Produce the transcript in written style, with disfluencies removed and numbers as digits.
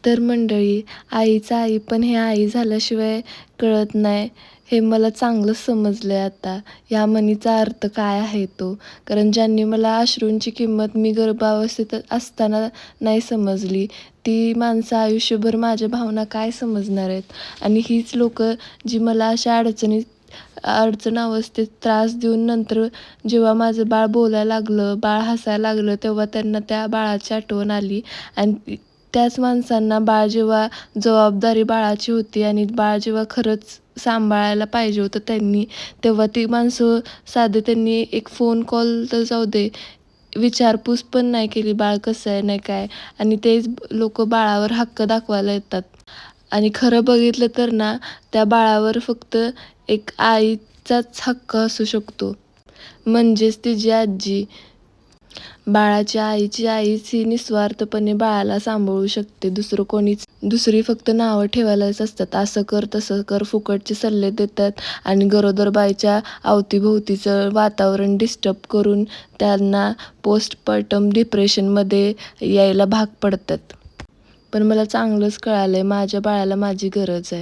तर मंडळी, आईचं आई पण हे आई झाल्याशिवाय कळत नाही, हे मला चांगलं समजलं आहे आता. या म्हणीचा अर्थ काय आहे तो. कारण ज्यांनी मला अश्रूंची किंमत मी गर्भावस्थेत असताना नाही समजली, ती माणसं आयुष्यभर माझ्या भावना काय समजणार आहेत. आणि हीच लोकं जी मला अशा अडचण अवस्थेत त्रास देऊन नंतर जेव्हा माझं बाळ बोलायला लागलं, बाळ हसायला लागलं, तेव्हा त्यांना त्या बाळाची आठवण आली. आणि त्याच माणसांना बाळ जेव्हा जबाबदारी बाळाची होती आणि बाळ जेव्हा खरंच सांभाळायला पाहिजे होतं तेव्हा ती माणसं साधं त्यांनी एक फोन कॉल तर जाऊ दे, विचारपूस पण नाही केली बाळ कसं आहे नाही काय. आणि तेच लोकं बाळावर हक्क दाखवायला येतात. आणि खरं बघितलं तर ना, त्या बाळावर फक्त एक आईचाच हक्क असू शकतो, म्हणजेच तिची आजी. आईची आईच ही निस्वार्थपणे बाळाला सांभाळू शकते. दुसरी फक्त नावं ठेवायलाच असतात. असं कर, तसं कर, फुकटचे सल्ले देतात आणि गरोदर बाईच्या अवतीभोवतीचं वातावरण डिस्टर्ब करून त्यांना पोस्टपार्टम डिप्रेशनमध्ये यायला भाग पडतात. पण मला चांगलंच कळालंय, माझ्या बाळाला माझी गरज आहे.